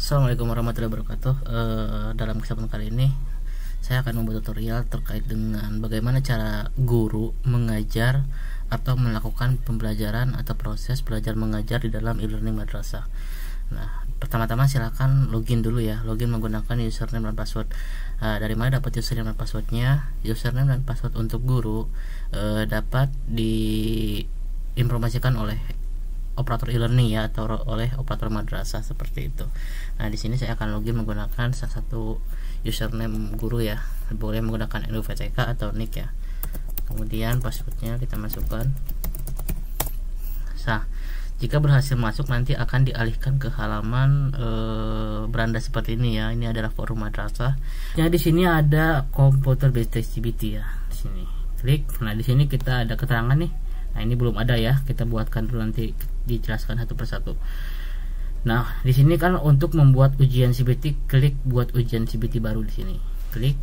Assalamualaikum warahmatullahi wabarakatuh. Dalam kesempatan kali ini saya akan membuat tutorial terkait dengan bagaimana cara guru mengajar atau melakukan pembelajaran atau proses belajar mengajar di dalam e-learning madrasah. Nah, pertama-tama silakan login dulu ya. Login menggunakan username dan password. Dari mana dapat username dan passwordnya? Username dan password untuk guru dapat diinformasikan oleh operator e-learning ya, atau oleh operator madrasah seperti itu. Nah, di sini saya akan login menggunakan salah satu username guru ya. Boleh menggunakan NUVTK atau NIK ya. Kemudian passwordnya kita masukkan. Nah, jika berhasil masuk nanti akan dialihkan ke halaman beranda seperti ini ya. Ini adalah forum madrasah. Ya, di sini ada komputer based CBT ya. Di sini klik. Nah, di sini kita ada keterangan nih. Nah, ini belum ada ya, kita buatkan dulu, nanti dijelaskan satu persatu. Nah, di sini kan untuk membuat ujian CBT, klik buat ujian CBT baru di sini. Klik.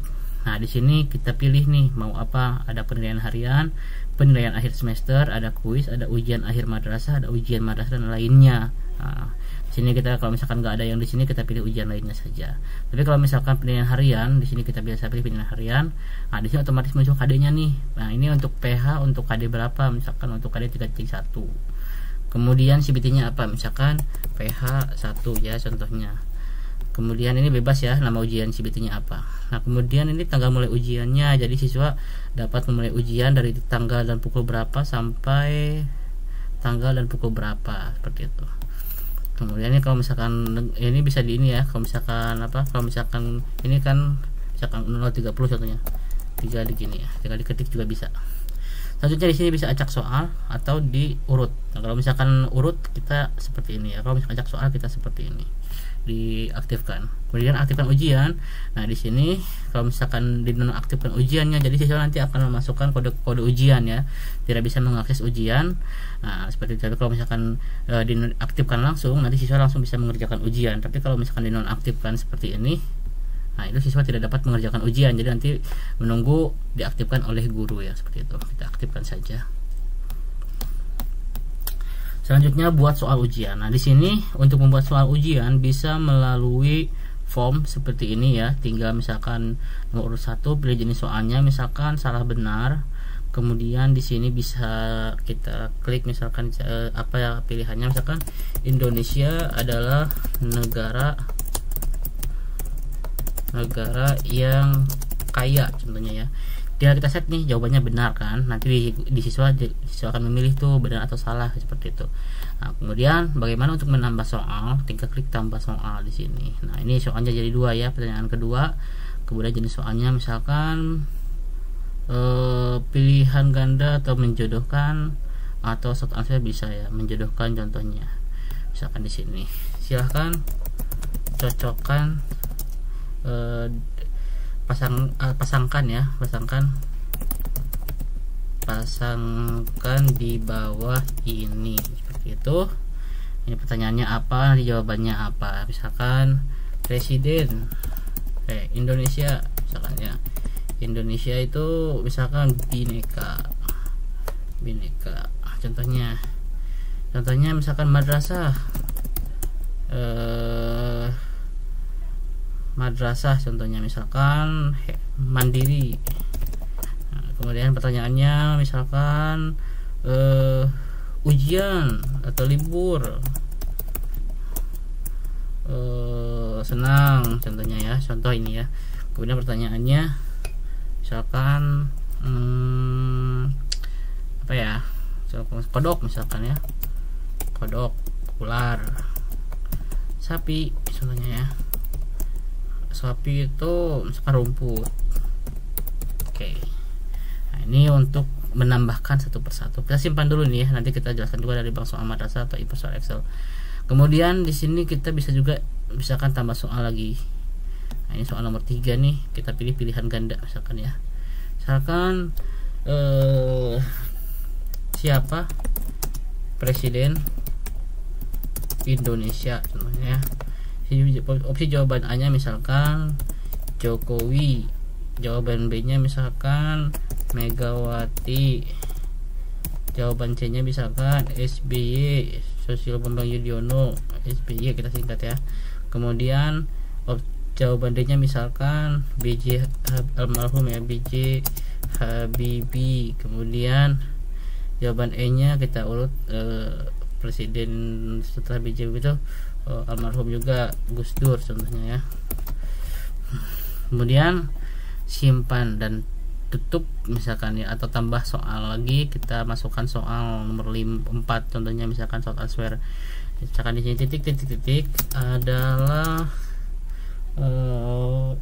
Nah, di sini kita pilih nih mau apa? Ada penilaian harian, penilaian akhir semester, ada kuis, ada ujian akhir madrasah, ada ujian madrasah dan lainnya. Nah, di sini kita kalau misalkan nggak ada yang di sini, kita pilih ujian lainnya saja. Tapi kalau misalkan penilaian harian, di sini kita biasa pilih penilaian harian. Nah, di sini otomatis muncul KD-nya nih. Nah, ini untuk PH untuk KD berapa? Misalkan untuk KD 3.1. Kemudian CBT-nya apa? Misalkan PH 1 ya contohnya. Kemudian ini bebas ya, nama ujian CBT-nya apa. Nah, kemudian ini tanggal mulai ujiannya. Jadi siswa dapat memulai ujian dari tanggal dan pukul berapa sampai tanggal dan pukul berapa, seperti itu. Kemudian ini kalau misalkan ini bisa di ini ya, kalau misalkan apa, kalau misalkan ini kan misalkan 030 contohnya, 3 di gini ya, tinggal diketik juga bisa. Selanjutnya di sini bisa acak soal atau diurut. Nah, kalau misalkan urut kita seperti ini ya, kalau misalkan acak soal kita seperti ini, diaktifkan. Kemudian aktifkan ujian. Nah, di sini kalau misalkan dinonaktifkan ujiannya, jadi siswa nanti akan memasukkan kode ujian ya, tidak bisa mengakses ujian. Nah, seperti itu. Kalau misalkan dinonaktifkan langsung, nanti siswa langsung bisa mengerjakan ujian. Tapi kalau misalkan dinonaktifkan seperti ini, nah itu siswa tidak dapat mengerjakan ujian. Jadi nanti menunggu diaktifkan oleh guru ya, seperti itu. Kita aktifkan saja. Selanjutnya buat soal ujian. Nah, di sini untuk membuat soal ujian bisa melalui form seperti ini ya. Tinggal misalkan nomor urut 1 pilih jenis soalnya, misalkan salah benar. Kemudian di sini bisa kita klik misalkan apa ya pilihannya, misalkan Indonesia adalah negara yang kaya contohnya ya. Tinggal kita set nih jawabannya benar kan, nanti di siswa akan memilih tuh benar atau salah seperti itu. Nah, kemudian bagaimana untuk menambah soal, tinggal klik tambah soal di sini. Nah, ini soalnya jadi 2 ya, pertanyaan kedua. Kemudian jenis soalnya misalkan pilihan ganda atau menjodohkan, atau short answer bisa ya, menjodohkan contohnya. Misalkan di sini silahkan cocokkan pasangkan di bawah ini, seperti itu. Ini pertanyaannya apa, nanti jawabannya apa. Misalkan presiden Indonesia, misalkan ya, Indonesia itu misalkan bineka contohnya misalkan madrasah contohnya misalkan mandiri. Nah, kemudian pertanyaannya misalkan ujian atau libur senang contohnya ya, contoh ini ya. Kemudian pertanyaannya misalkan apa ya, kodok misalkan ya, kodok, ular, sapi contohnya ya. Sapi itu misalkan rumput. Oke. Nah, ini untuk menambahkan satu persatu. Kita simpan dulu nih ya, nanti kita jelaskan juga dari bang soal madrasah atau soal Excel. Kemudian di sini kita bisa juga misalkan tambah soal lagi. Nah, ini soal nomor 3 nih, kita pilih pilihan ganda misalkan ya. Misalkan siapa presiden Indonesia contohnya ya. Opsi jawaban A nya misalkan Jokowi, jawaban B nya misalkan Megawati, jawaban C nya misalkan SBY, Susilo Bambang Yudhoyono, SBY kita singkat ya. Kemudian jawaban D-nya misalkan BJ almarhum ya, BJ Habibie. Kemudian jawaban E-nya kita urut presiden setelah BJ itu almarhum juga Gus Dur contohnya ya. Kemudian simpan dan tutup misalkan ya, atau tambah soal lagi, kita masukkan soal nomor 4 contohnya misalkan soal answer. Misalkan di sini titik adalah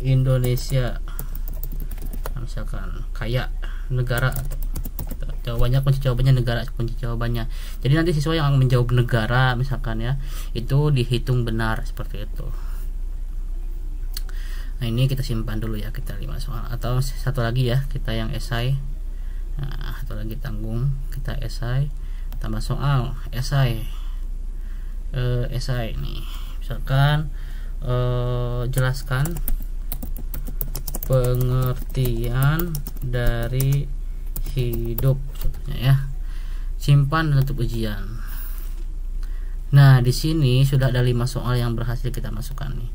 Indonesia misalkan kayak negara, jawabannya kunci jawabannya negara, kunci jawabannya. Jadi nanti siswa yang menjawab negara misalkan ya, itu dihitung benar seperti itu. Nah ini kita simpan dulu ya, kita 5 soal. Atau satu lagi ya, kita yang esai. Nah satu lagi tanggung, kita esai tambah soal esai. Esai nih misalkan jelaskan pengertian dari hidup contohnya ya. Simpan dan tutup ujian. Nah di sini sudah ada 5 soal yang berhasil kita masukkan nih.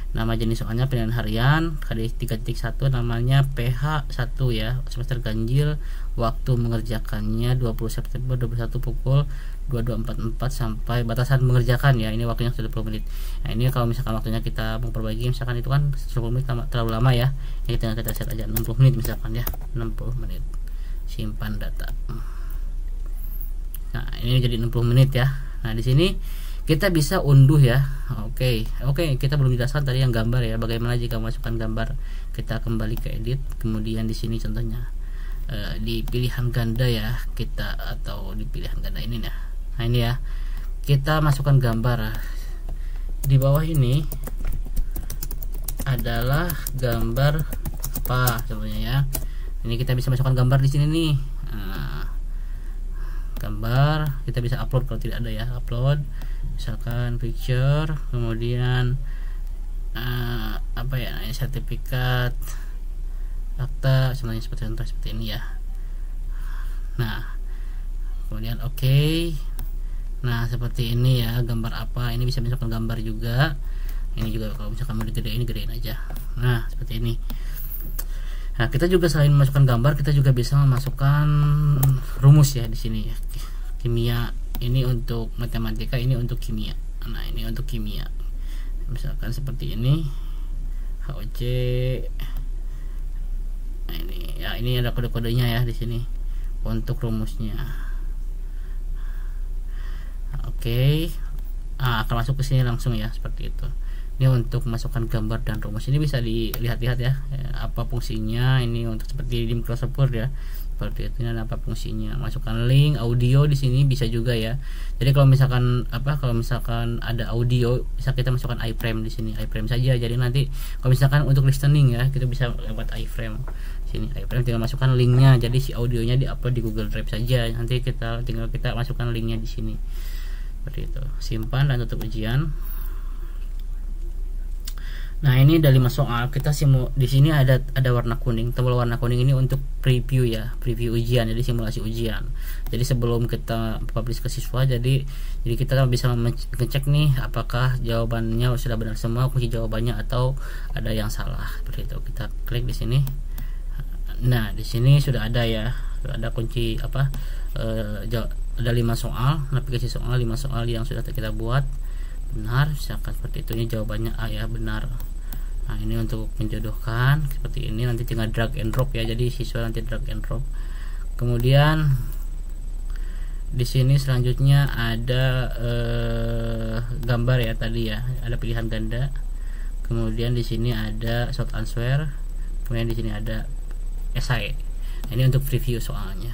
Nama jenis soalnya pilihan harian, KD 3.1 namanya PH1 ya, semester ganjil, waktu mengerjakannya 20 September 21 pukul 22.44 sampai batasan mengerjakan ya, ini waktunya 30 menit. Nah ini kalau misalkan waktunya kita memperbaiki misalkan itu kan 10 menit terlalu lama ya, ini kita set aja 60 menit misalkan ya, 60 menit. Simpan data. Nah ini jadi 60 menit ya. Nah di sini kita bisa unduh ya. Oke, kita belum jelaskan tadi yang gambar ya, bagaimana jika masukkan gambar. Kita kembali ke edit, kemudian di sini contohnya di pilihan ganda ya, kita atau di pilihan ganda ini nah. Nah ini ya, kita masukkan gambar. Di bawah ini adalah gambar apa contohnya ya. Ini kita bisa masukkan gambar di sini nih. Nah, gambar kita bisa upload kalau tidak ada ya, upload misalkan picture, kemudian apa ya, sertifikat, akta semuanya seperti ini ya. Nah kemudian nah seperti ini ya, gambar apa ini bisa masukkan gambar juga. Ini juga kalau misalkan mau digedein gedein aja. Nah seperti ini. Nah kita juga selain memasukkan gambar, kita juga bisa memasukkan rumus ya di sini ya. Kimia ini untuk matematika, ini untuk kimia. Nah ini untuk kimia, misalkan seperti ini HOC. Nah ini ya, ini ada kode-kodenya ya di sini untuk rumusnya. Akan masuk ke sini langsung ya, seperti itu. Ini untuk masukkan gambar dan rumus. Ini bisa dilihat-lihat ya, apa fungsinya. Ini untuk seperti di Microsoft Word ya, seperti itu. Ini apa fungsinya. Masukkan link audio di sini bisa juga ya. Jadi kalau misalkan ada audio, bisa kita masukkan iframe di sini, iframe saja. Jadi nanti kalau misalkan untuk listening ya, kita bisa lewat iframe. Sini iframe tinggal masukkan linknya. Jadi si audionya diupload di Google Drive saja. Nanti tinggal kita masukkan linknya di sini. Seperti itu. Simpan dan tutup ujian. Nah ini ada 5 soal. Kita di sini ada warna kuning, tombol warna kuning ini untuk preview ya, preview ujian, jadi simulasi ujian. Jadi sebelum kita publish ke siswa, jadi kita bisa ngecek nih apakah jawabannya sudah benar semua, kunci jawabannya, atau ada yang salah. Seperti itu. Kita klik di sini. Nah di sini sudah ada ya, sudah ada kunci apa? Ada 5 soal, navigasi soal, 5 soal yang sudah kita buat. Benar, misalkan seperti itu. Ini jawabannya A ya, benar. Nah ini untuk menjodohkan seperti ini, nanti tinggal drag and drop ya, jadi siswa nanti drag and drop. Kemudian di sini selanjutnya ada gambar ya tadi ya, ada pilihan ganda. Kemudian di sini ada short answer. Kemudian di sini ada esai. Nah, ini untuk preview soalnya.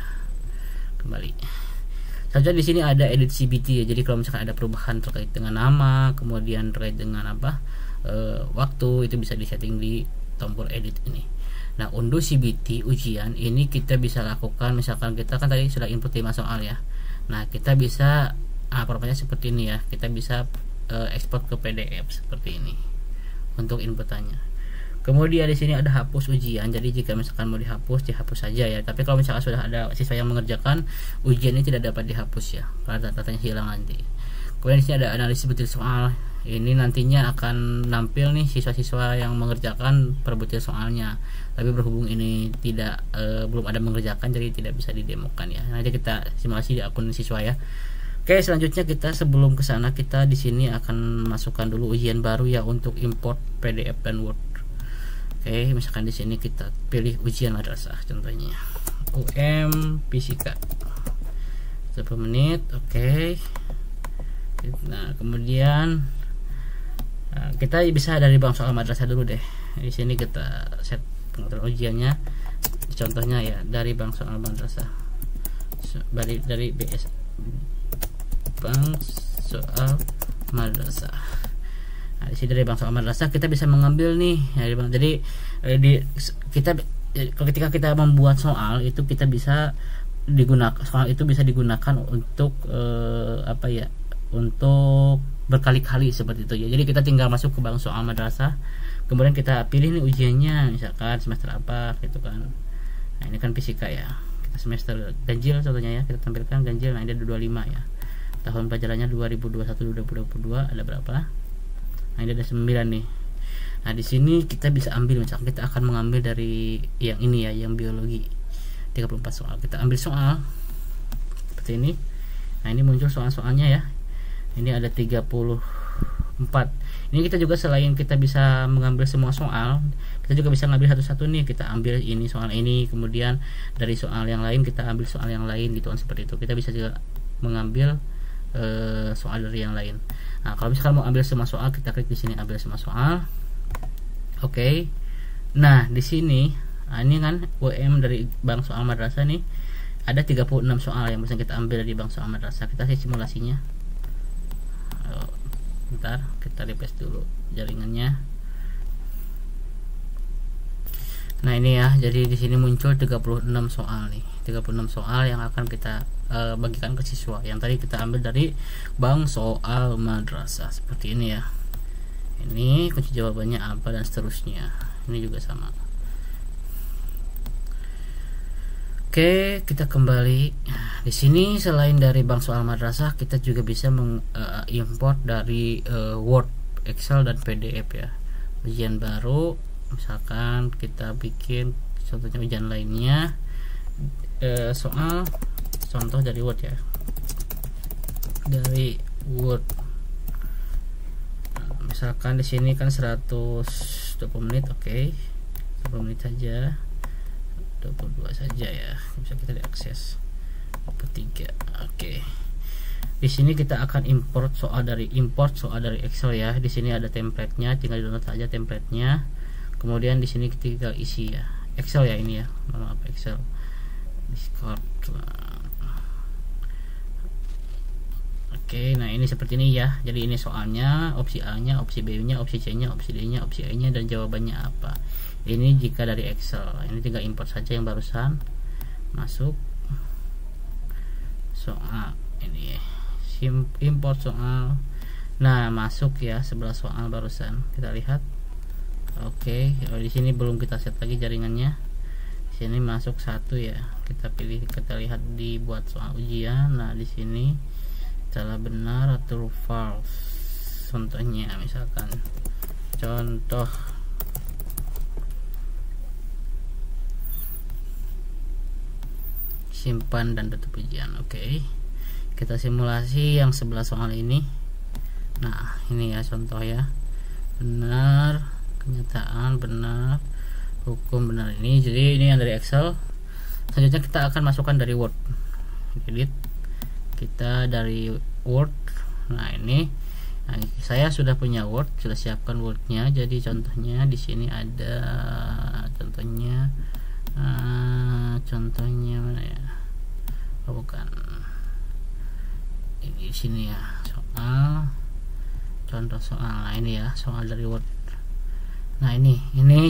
Kembali. Saja di sini ada edit CBT ya. Jadi kalau misalkan ada perubahan terkait dengan nama, kemudian terkait dengan waktu, itu bisa disetting di tombol edit ini. Nah unduh CBT ujian ini kita bisa lakukan, misalkan kita kan tadi sudah input 5 soal ya. Nah kita bisa programnya seperti ini ya, kita bisa ekspor ke PDF seperti ini untuk inputannya. Kemudian di sini ada hapus ujian. Jadi jika misalkan mau dihapus saja ya. Tapi kalau misalkan sudah ada siswa yang mengerjakan, ujian ini tidak dapat dihapus ya, karena datanya hilang nanti. Kemudian di sini ada analisis butir soal ini nantinya akan nampil nih siswa-siswa yang mengerjakan perbutihan soalnya, tapi berhubung ini tidak belum ada mengerjakan, jadi tidak bisa didemokan ya. Nanti kita simulasi di akun siswa ya. Oke, selanjutnya kita sebelum ke sana, kita di sini akan masukkan dulu ujian baru ya untuk import PDF dan Word. Oke, misalkan di sini kita pilih ujian madrasah contohnya Fisika 10 menit. Oke. Nah, kemudian kita bisa dari bank soal madrasah dulu deh. Di sini kita set pengaturan ujiannya. Contohnya ya dari bank soal madrasah. Dari BS bank soal madrasah. Nah, di sini dari bank soal madrasah kita bisa mengambil nih. Jadi ketika kita membuat soal itu kita bisa soal itu bisa digunakan untuk untuk berkali-kali seperti itu ya. Jadi kita tinggal masuk ke bank soal madrasah, kemudian kita pilih nih ujiannya, misalkan semester apa gitu kan. Nah, ini kan fisika ya, kita semester ganjil contohnya ya, kita tampilkan ganjil. Nah, ini ada 25 ya, tahun pelajarannya 2021-2022 ada berapa? Nah, ini ada 9 nih. Nah, di sini kita bisa ambil, misalkan kita akan mengambil dari yang ini ya, yang biologi 34 soal. Kita ambil soal seperti ini. Nah, ini muncul soal-soalnya ya. Ini ada 34. Ini kita juga selain kita bisa mengambil semua soal, kita juga bisa ngambil satu-satu nih. Kita ambil ini soal ini, kemudian dari soal yang lain kita ambil soal yang lain gitu kan, seperti itu. Kita bisa juga mengambil soal dari yang lain. Nah, kalau misalkan mau ambil semua soal, kita klik di sini ambil semua soal. Oke. Nah, di sini ini kan UM dari bank soal madrasah nih, ada 36 soal yang bisa kita ambil dari bank soal madrasah. Kita sih simulasinya. Bentar, kita refresh dulu jaringannya. Nah, ini ya, jadi di sini muncul 36 soal nih. 36 soal yang akan kita bagikan ke siswa, yang tadi kita ambil dari bank soal madrasah seperti ini ya. Ini kunci jawabannya apa dan seterusnya. Ini juga sama. Oke, kita kembali. Di sini selain dari bank soal madrasah, kita juga bisa mengimport dari Word, Excel dan PDF ya. Ujian baru, misalkan kita bikin contohnya ujian lainnya, soal contoh dari Word ya. Dari Word. Nah, misalkan di sini kan 120 menit, oke. 20 menit saja. 22 saja ya, bisa kita diakses 23. Oke. Di sini kita akan import soal dari Excel ya. Di sini ada template-nya, tinggal download saja template-nya. Kemudian di sini kita tinggal isi ya. Excel ya ini ya. Maaf, Excel. Discord. Oke, nah ini seperti ini ya. Jadi ini soalnya, opsi A-nya, opsi B-nya, opsi C-nya, opsi D-nya, opsi E-nya, dan jawabannya apa. Ini jika dari Excel. Ini tinggal import saja yang barusan masuk soal ini ya. Import soal. Nah, masuk ya sebelah soal barusan. Kita lihat. Oke, di sini belum kita set lagi jaringannya. Di sini masuk satu ya. Kita pilih, kita lihat dibuat soal ujian. Nah, di sini salah benar atau false. Contohnya misalkan contoh simpan dan tutup ujian. Oke. Kita simulasi yang sebelah soal ini. Nah, ini ya contoh ya. Benar, kenyataan benar, hukum benar ini. Jadi ini yang dari Excel. Selanjutnya kita akan masukkan dari Word. Edit. Kita dari Word. Nah, ini. Nah, saya sudah punya Word, sudah siapkan Word-nya. Jadi contohnya di sini ada contohnya mana ya? Oh, bukan. Ini di sini ya, soal contoh soal. Nah, ini ya, soal dari Word. Nah, ini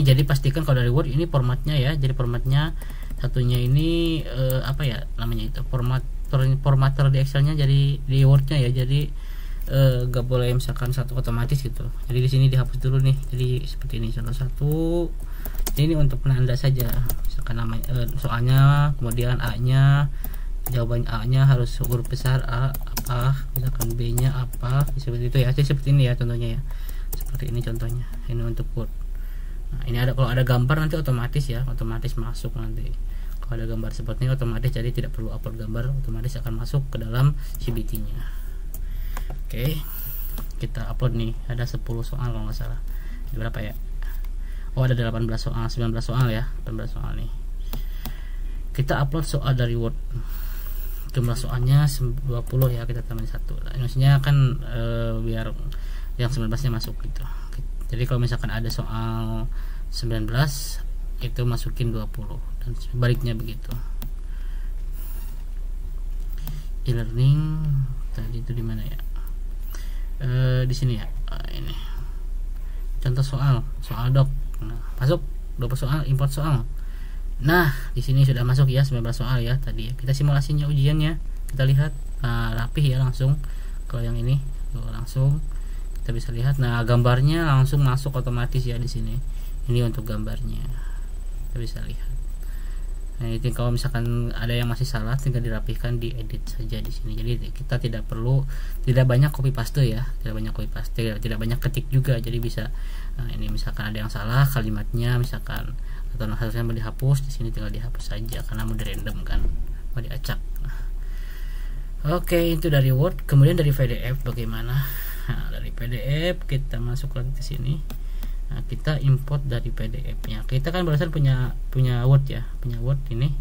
jadi pastikan kalau dari Word ini formatnya ya. Jadi formatnya satunya ini apa ya namanya itu? Formatter di Excelnya jadi di Wordnya ya. Jadi gak boleh misalkan satu otomatis gitu. Jadi di sini dihapus dulu nih. Jadi seperti ini contoh satu. Ini untuk penanda saja. Misalkan namanya soalnya, kemudian A-nya, jawaban A-nya harus huruf besar A, A, misalkan B nya apa, seperti itu ya. Jadi seperti ini ya contohnya ya, seperti ini contohnya. Ini untuk Word. Nah, ini ada, kalau ada gambar nanti otomatis ya, otomatis masuk nanti. Kalau ada gambar seperti ini otomatis, jadi tidak perlu upload gambar, otomatis akan masuk ke dalam CBT nya. Oke, kita upload nih, ada 10 soal kalau nggak salah. Ini berapa ya? Oh, ada 18 soal, 19 soal ya, 18 soal nih. Kita upload soal dari Word. Jumlah soalnya 20 ya, kita tambahin 1. Nah, maksudnya kan biar yang 19 nya masuk gitu. Jadi kalau misalkan ada soal 19 itu masukin 20 dan sebaliknya begitu. E-learning tadi itu di mana ya? Di sini ya. Ini contoh soal doc. Nah, masuk 20 soal, import soal. Nah, di sini sudah masuk ya 19 soal ya tadi. Kita simulasinya ujiannya, kita lihat. Nah, rapih ya, langsung ke yang ini. Tuh, langsung kita bisa lihat. Nah, gambarnya langsung masuk otomatis ya di sini. Ini untuk gambarnya. Kita bisa lihat. Nah, itu kalau misalkan ada yang masih salah tinggal dirapihkan, diedit saja di sini. Jadi kita tidak banyak copy paste ya, tidak banyak ketik juga. Jadi bisa ini misalkan ada yang salah kalimatnya misalkan atau harusnya mau dihapus, di sini tinggal dihapus saja karena mau di random kan, mau diacak. Oke, itu dari Word. Kemudian dari PDF bagaimana? Nah, dari PDF kita masuk lagi ke sini. Nah, kita import dari PDF-nya. Kita kan barusan punya Word ya, punya Word ini.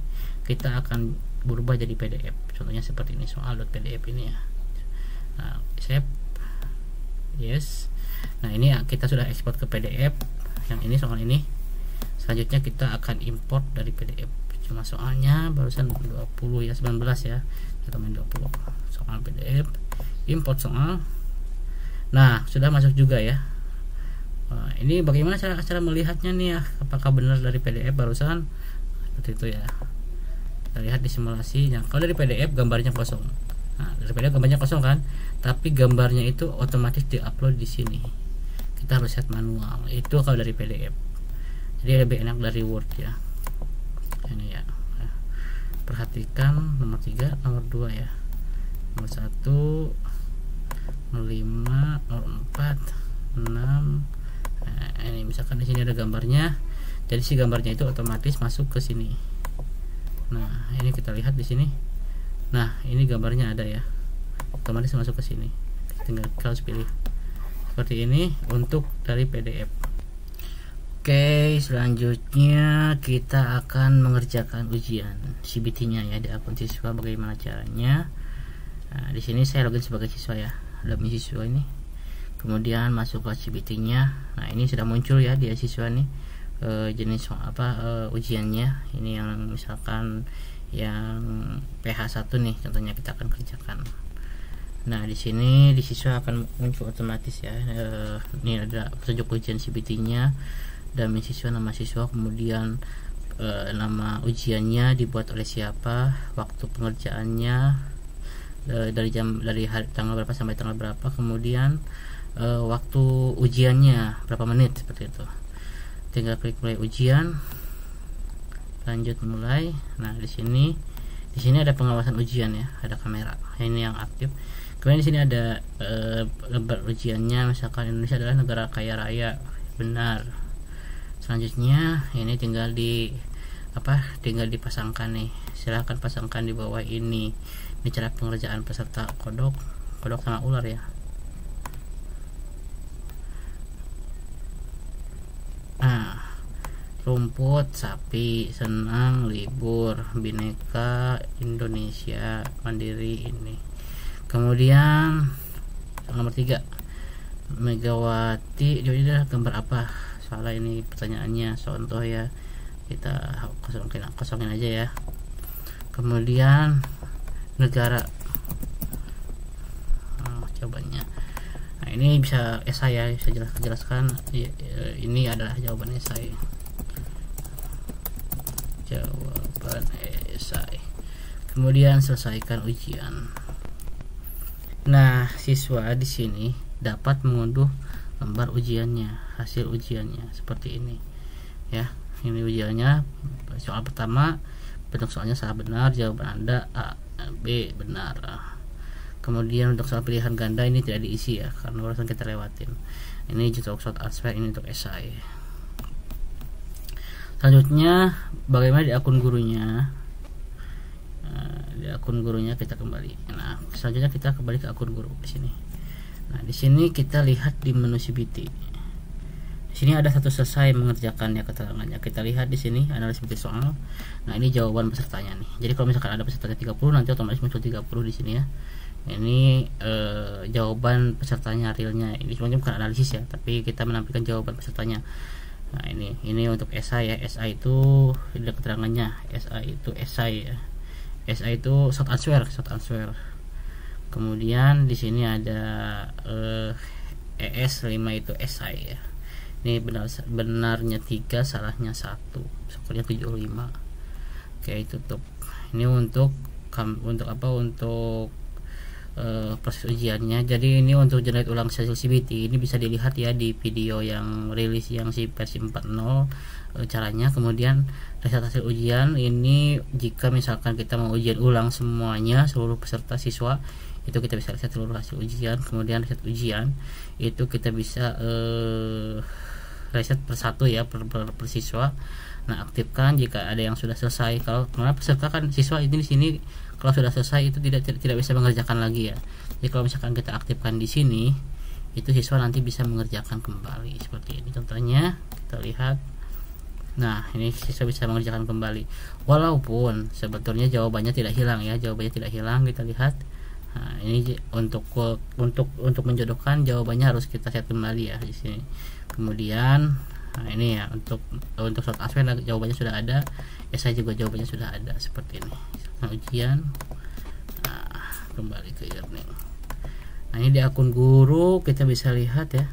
Kita akan berubah jadi PDF. Contohnya seperti ini, soal.pdf ini ya. Nah, save. Yes. Nah, ini kita sudah ekspor ke PDF. Yang ini soal ini. Selanjutnya kita akan import dari PDF. Cuma soalnya barusan 20 ya, 19 ya. Kita main 20. Soal PDF, import soal. Nah, sudah masuk juga ya. Nah, ini bagaimana cara melihatnya nih ya, apakah benar dari PDF barusan seperti itu ya. Kita lihat di simulasi. Nah, kalau dari PDF gambarnya kosong. Nah, dari PDF gambarnya kosong kan, tapi gambarnya itu otomatis diupload di sini. Kita harus set manual. Itu kalau dari PDF. Jadi lebih enak dari Word ya. Ini ya. Nah, perhatikan nomor 3, nomor 2 ya. Nomor 1, nomor 5, nomor 4, 6. Nah, ini misalkan di sini ada gambarnya, jadi si gambarnya itu otomatis masuk ke sini. Nah, ini kita lihat di sini. Nah, ini gambarnya ada ya, otomatis masuk ke sini. Tinggal harus pilih seperti ini untuk dari PDF. Oke, selanjutnya kita akan mengerjakan ujian CBT-nya ya di akun siswa. Bagaimana caranya? Nah, di sini saya login sebagai siswa ya, admin siswa ini. Kemudian masuk ke CBT-nya. Nah, ini sudah muncul ya di siswa nih jenis ujiannya. Ini yang misalkan yang PH1 nih contohnya kita akan kerjakan. Nah, di sini di siswa akan muncul otomatis ya. Ini ada petunjuk ujian CBT-nya, dan siswa, nama siswa, kemudian nama ujiannya dibuat oleh siapa, waktu pengerjaannya dari hari tanggal berapa sampai tanggal berapa, kemudian waktu ujiannya berapa menit, seperti itu. Tinggal klik mulai ujian, lanjut mulai. Nah, di sini ada pengawasan ujian ya, ada kamera ini yang aktif. Kemudian di sini ada gambar ujiannya, misalkan Indonesia adalah negara kaya raya, benar. Selanjutnya ini tinggal dipasangkan nih, silahkan pasangkan di bawah ini. Ini cara pengerjaan peserta kodok sama ular ya. Nah, rumput, sapi, senang, libur, bineka Indonesia Mandiri ini. Kemudian nomor 3, Megawati. Jadi ada gambar apa? Salah ini pertanyaannya, contoh ya, kita kosongin aja ya. Kemudian negara, jawabannya. Nah, ini bisa esai ya, bisa jelaskan. Ini adalah jawaban esai. Jawaban esai. Kemudian selesaikan ujian. Nah, siswa di sini dapat mengunduh gambar ujiannya, hasil ujiannya seperti ini ya. Ini ujiannya, soal pertama bentuk soalnya salah benar, jawaban Anda A, B benar. Kemudian untuk soal pilihan ganda ini tidak diisi ya, karena barusan kita lewatin. Ini untuk short answer, ini untuk esai. Selanjutnya bagaimana di akun gurunya. Di akun gurunya kita kembali. Nah, selanjutnya kita kembali ke akun guru di sini. Nah, di sini kita lihat di menu CBT. Di sini ada satu selesai mengerjakan ya keterangannya. Kita lihat di sini analisis soal. Nah, ini jawaban pesertanya nih. Jadi kalau misalkan ada pesertanya 30, nanti otomatis muncul 30 di sini ya. Ini jawaban pesertanya realnya. Ini cuma bukan analisis ya, tapi kita menampilkan jawaban pesertanya. Nah, ini untuk esai ya. Esai itu ada keterangannya. Esai itu esai ya. Esai itu short answer. Kemudian di sini ada ES 5 itu esai ya. Ini benarnya 3, salahnya 1. Skornya 75. Oke, tutup. Ini untuk apa? Untuk proses ujiannya. Jadi ini untuk generate ulang hasil CBT ini bisa dilihat ya di video yang rilis yang si versi 4.0 caranya. Kemudian riset hasil ujian ini jika misalkan kita mau ujian ulang semuanya seluruh peserta siswa, itu kita bisa riset seluruh hasil ujian. Kemudian riset ujian itu kita bisa riset per satu ya, per siswa. Nah, aktifkan jika ada yang sudah selesai. Kalau karena peserta kan siswa ini di sini kalau sudah selesai itu tidak bisa mengerjakan lagi ya. Jadi kalau misalkan kita aktifkan di sini, itu siswa nanti bisa mengerjakan kembali seperti ini. Contohnya kita lihat. Nah, ini siswa bisa mengerjakan kembali. Walaupun sebetulnya jawabannya tidak hilang ya, jawabannya tidak hilang. Kita lihat. Nah, ini untuk menjodohkan jawabannya harus kita set kembali ya di sini. Kemudian nah ini ya untuk short answer jawabannya sudah ada, esai juga jawabannya sudah ada seperti ini. Nah, ujian. Nah, kembali ke learning. Nah, ini di akun guru kita bisa lihat ya.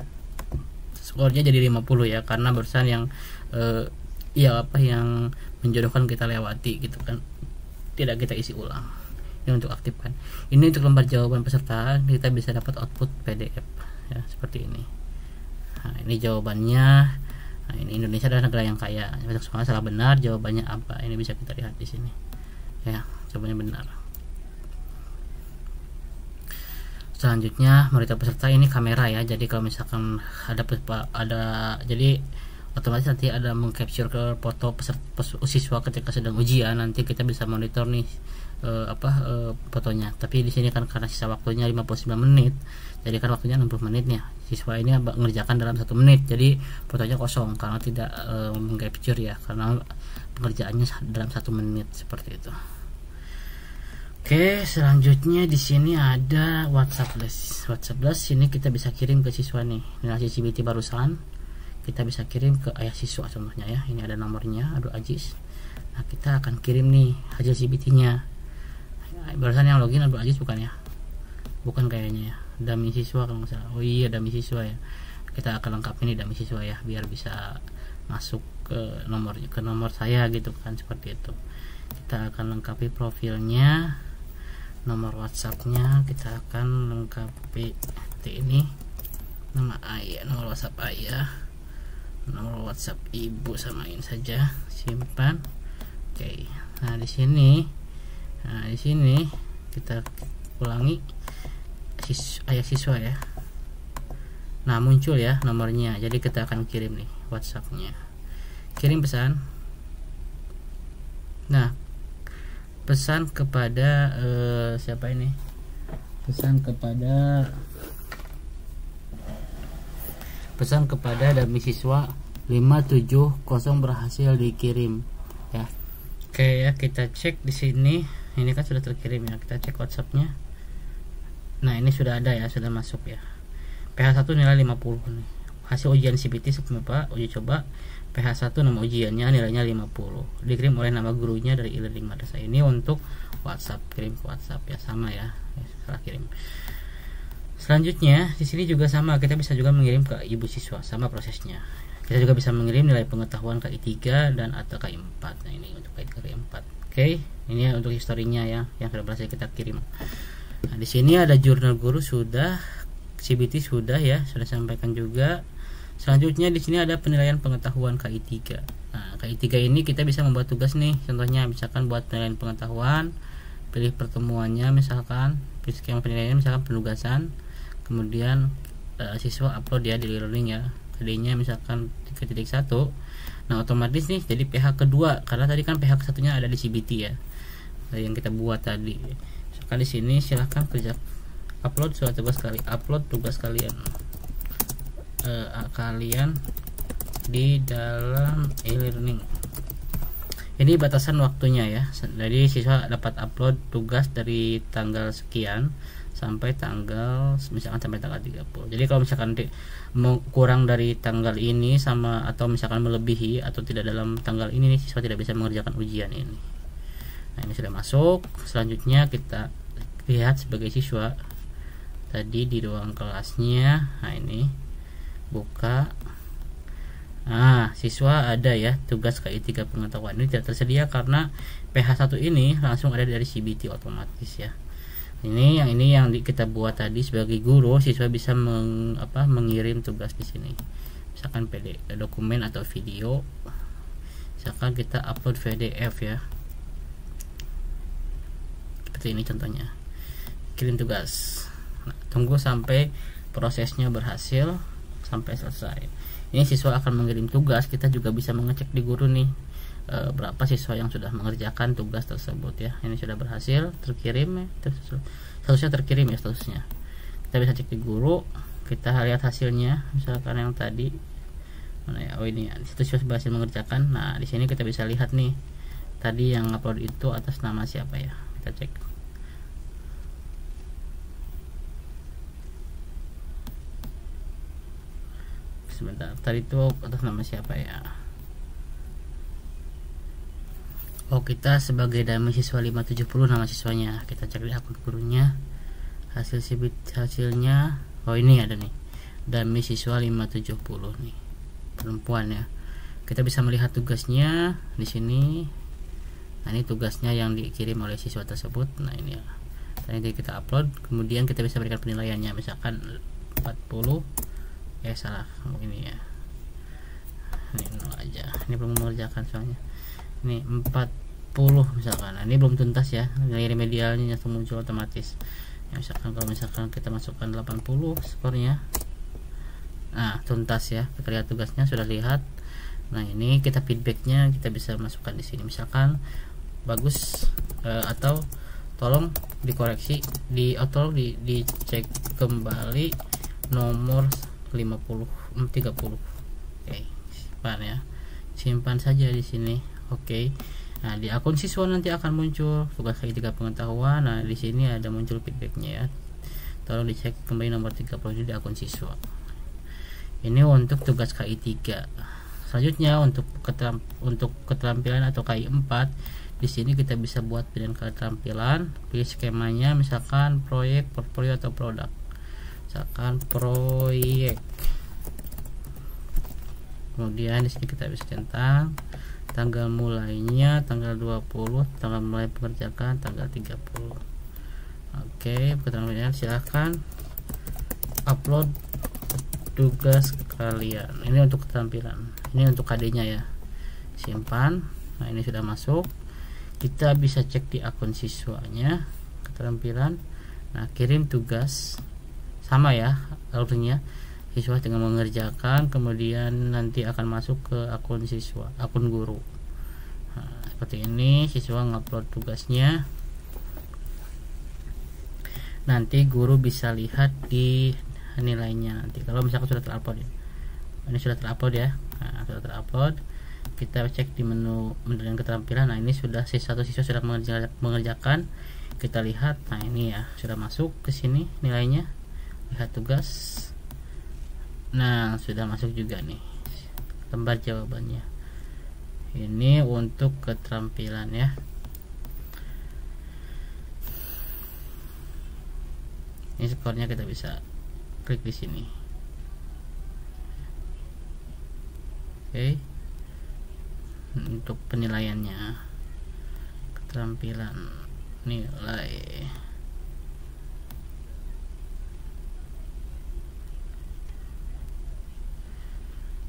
Skornya jadi 50 ya, karena barusan yang yang menjodohkan kita lewati gitu kan. Tidak kita isi ulang. Ini untuk aktifkan. Ini untuk lembar jawaban peserta kita bisa dapat output PDF ya, seperti ini. Nah, ini jawabannya. Nah, ini Indonesia adalah negara yang kaya. Banyak soal salah benar, jawabannya apa? Ini bisa kita lihat di sini. Ya, jawabannya benar. Selanjutnya monitor peserta ini kamera ya. Jadi kalau misalkan ada jadi otomatis nanti ada mengcapture ke foto siswa ketika sedang ujian, nanti kita bisa monitor nih fotonya. Tapi di sini kan karena sisa waktunya 59 menit, jadi kan waktunya 60 menitnya. Siswa ini mengerjakan dalam 1 menit, jadi fotonya kosong karena tidak mengcapture ya, karena pengerjaannya dalam 1 menit seperti itu. Oke, selanjutnya di sini ada WhatsApp list. WhatsApp list ini kita bisa kirim ke siswa nih. Ini hasil CBT barusan. Kita bisa kirim ke ayah siswa contohnya ya. Ini ada nomornya, Abdul Aziz. Nah, kita akan kirim nih hasil CBT-nya. Barusan yang login Abdul Aziz bukan ya? Bukan kayaknya ya. Dami siswa kalau nggak salah. Oh iya, dami siswa ya. Kita akan lengkapin nih dami siswa ya, biar bisa masuk ke nomor saya gitu kan, seperti itu. Kita akan lengkapi profilnya, nomor WhatsApp-nya kita akan lengkapi seperti ini. Nama ayah, nomor WhatsApp ayah, nomor WhatsApp ibu samain saja, simpan. Oke. Nah, di sini kita ulangi ayah siswa ya. Nah, muncul ya nomornya. Jadi kita akan kirim nih WhatsApp-nya. Kirim pesan. Nah, pesan kepada siapa ini? Pesan kepada dami siswa 570 berhasil dikirim ya. Oke ya, kita cek di sini. Ini kan sudah terkirim ya. Kita cek WhatsApp-nya. Nah, ini sudah ada ya, sudah masuk ya. PH1 nilai 50 nih. Hasil ujian CBT Pak, uji coba PH1 nama ujiannya nilainya 50. Dikirim oleh nama gurunya dari e-learning madrasah. Ini untuk WhatsApp, kirim ke WhatsApp ya, sama ya. Salah kirim. Selanjutnya di sini juga sama, kita bisa juga mengirim ke ibu siswa, sama prosesnya. Kita juga bisa mengirim nilai pengetahuan KI 3 dan atau KI 4. Nah, ini untuk KI 4. Oke, ini untuk historinya ya yang sudah berhasil kita kirim. Nah, di sini ada jurnal guru sudah, CBT sudah ya, sudah sampaikan juga. Selanjutnya di sini ada penilaian pengetahuan KI 3. Nah, KI 3 ini kita bisa membuat tugas nih. Contohnya misalkan buat penilaian pengetahuan. pilih pertemuannya, misalkan skema penilaiannya misalkan penugasan, kemudian siswa upload ya di e-learning ya, tadinya misalkan 3.1. Nah otomatis nih jadi PH kedua, karena tadi kan PH satunya ada di CBT ya, yang kita buat tadi. Misalkan di sini silahkan kerja upload surat tugas upload tugas kalian di dalam e-learning. Ini batasan waktunya ya, jadi siswa dapat upload tugas dari tanggal sekian sampai tanggal misalkan sampai tanggal 30. Jadi kalau misalkan kurang dari tanggal ini sama atau misalkan melebihi atau tidak dalam tanggal ini, siswa tidak bisa mengerjakan ujian ini. Nah ini sudah masuk. Selanjutnya kita lihat sebagai siswa tadi di ruang kelasnya. Nah ini buka. Nah, siswa ada ya tugas KI 3 pengetahuan. Ini tidak tersedia karena PH1 ini langsung ada dari CBT otomatis ya. Ini yang kita buat tadi sebagai guru, siswa bisa mengirim tugas di sini. Misalkan PDF dokumen atau video. Misalkan kita upload PDF ya. Seperti ini contohnya. Kirim tugas. Nah, tunggu sampai prosesnya berhasil sampai selesai. Ini siswa akan mengirim tugas, kita juga bisa mengecek di guru nih berapa siswa yang sudah mengerjakan tugas tersebut ya. Ini sudah berhasil terkirim ya, statusnya terkirim ya statusnya. Kita bisa cek di guru, kita lihat hasilnya. Misalkan yang tadi mana ya, oh ini ya, siswa berhasil mengerjakan. Nah di sini kita bisa lihat nih tadi yang upload itu atas nama siapa ya, kita cek. Sebentar, tadi itu atas nama siapa ya? Oh, kita sebagai Dami siswa 570 nama siswanya. Kita cek di akun gurunya. Hasilnya oh ini ada nih. Dami siswa 570 nih. Perempuan ya. Kita bisa melihat tugasnya di sini. Nah, ini tugasnya yang dikirim oleh siswa tersebut. Nah, ini ya. Tadi kita upload, kemudian kita bisa berikan penilaiannya, misalkan 40. Ya salah ini ya, ini 0 aja, ini belum mengerjakan soalnya. Ini 40 misalkan. Nah, ini belum tuntas ya, nilai remedialnya langsung muncul otomatis ya. Misalkan kalau misalkan kita masukkan 80 skornya, nah tuntas ya. Kita lihat tugasnya sudah lihat. Nah ini kita feedbacknya kita bisa masukkan di sini, misalkan bagus atau tolong dikoreksi atau dicek kembali nomor 30. Oke, simpan ya, simpan saja di sini. Oke. Nah di akun siswa nanti akan muncul tugas KI 3 pengetahuan. Nah di sini ada muncul feedbacknya ya, tolong dicek kembali nomor 30 di akun siswa. Ini untuk tugas KI 3. Selanjutnya untuk keterampilan atau KI 4, di sini kita bisa buat pilihan keterampilan, pilih skemanya, misalkan proyek, portfolio atau produk. Misalkan proyek, kemudian di sini kita bisa centang tanggal mulainya tanggal 20, tanggal mulai pengerjaan tanggal 30. Oke, keterampilan silahkan upload tugas kalian. Ini untuk keterampilan, ini untuk KD-nya ya, simpan. Nah ini sudah masuk, kita bisa cek di akun siswanya keterampilan. Nah kirim tugas sama ya alurnya, siswa tinggal mengerjakan, kemudian nanti akan masuk ke akun siswa, akun guru. Nah, seperti ini siswa ngupload tugasnya, nanti guru bisa lihat di nilainya nanti kalau misalkan sudah terupload ya. Ini sudah terupload ya. Nah, sudah terupload, kita cek di menu dan keterampilan. Nah ini sudah satu siswa sudah mengerjakan, kita lihat. Nah ini ya sudah masuk ke sini nilainya, lihat tugas. Nah sudah masuk juga nih lembar jawabannya. Ini untuk keterampilan ya. Ini skornya kita bisa klik di sini. Oke. Untuk penilaiannya, keterampilan nilai.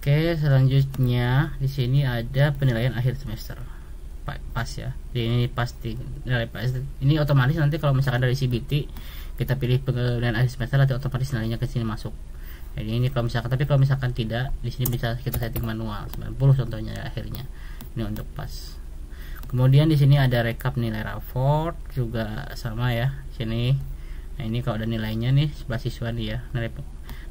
Oke, selanjutnya di sini ada penilaian akhir semester. pas ya. Jadi ini pasti nilai pas. Ini otomatis nanti kalau misalkan dari CBT kita pilih penilaian akhir semester, nanti otomatis nilainya ke sini masuk. Jadi ini kalau misalkan, tapi kalau misalkan tidak, di sini bisa kita setting manual 90 contohnya akhirnya. Ini untuk pas. Kemudian di sini ada rekap nilai raport juga sama ya. Sini. Nah, ini kalau ada nilainya nih sebelah siswa nih ya.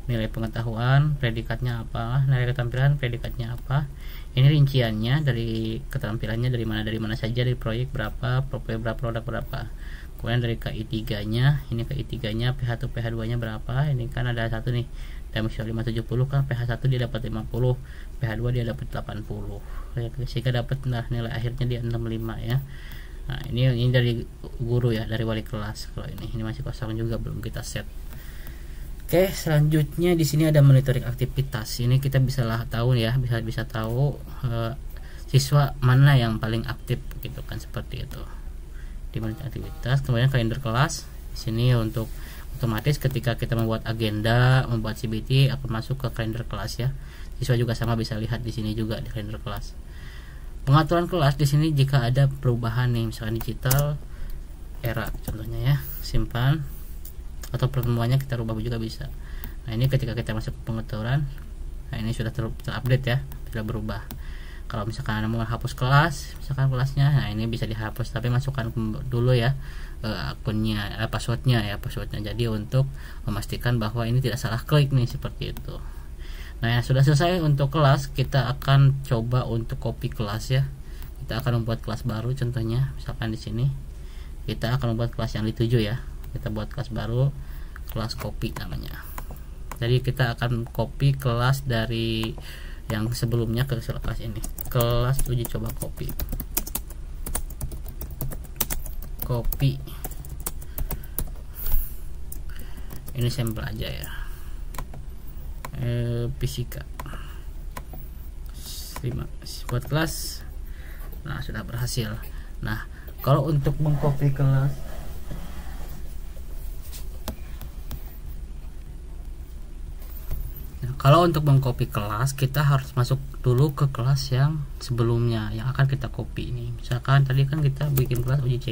Nilai pengetahuan, predikatnya apa, nilai keterampilan, predikatnya apa. Ini rinciannya dari keterampilannya dari mana saja, dari proyek berapa, produk berapa. Kemudian dari KI3 nya, ini KI3 nya, PH1 PH2 nya berapa. Ini kan ada satu nih, Dimension 570 kan, PH1 dia dapat 50, PH2 dia dapat 80 ya, sehingga dapat nilai akhirnya dia 65 ya. Nah, ini dari guru ya, dari wali kelas. Kalau ini masih kosong juga, belum kita set. Oke, selanjutnya di sini ada monitoring aktivitas. Ini kita bisa tahu ya, bisa tahu siswa mana yang paling aktif gitu kan, seperti itu. Di monitoring aktivitas, kemudian kalender kelas. Di sini untuk otomatis ketika kita membuat agenda, membuat CBT akan masuk ke kalender kelas ya. Siswa juga sama bisa lihat di sini juga di kalender kelas. Pengaturan kelas di sini jika ada perubahan nih, misalkan digital era contohnya ya, simpan atau pertemuannya kita rubah juga bisa. Nah, ini ketika kita masuk ke pengaturan, nah ini sudah terupdate ya, tidak berubah. Kalau misalkan Anda mau hapus kelas, misalkan kelasnya, nah ini bisa dihapus, tapi masukkan dulu ya akunnya, passwordnya. Jadi untuk memastikan bahwa ini tidak salah klik nih, seperti itu. Nah, yang sudah selesai untuk kelas, kita akan coba untuk copy kelas ya. Kita akan membuat kelas baru, contohnya misalkan di sini kita akan membuat kelas yang dituju ya. Kita buat kelas baru, kelas copy namanya. Jadi kita akan copy kelas dari yang sebelumnya ke kelas ini, kelas uji coba copy ini sampel aja ya, fisika 5 buat kelas. Nah, sudah berhasil. Nah, kalau untuk mengcopy kelas, kalau untuk mengcopy kelas, kita harus masuk dulu ke kelas yang sebelumnya yang akan kita copy ini. Misalkan tadi kan kita bikin kelas uji CB.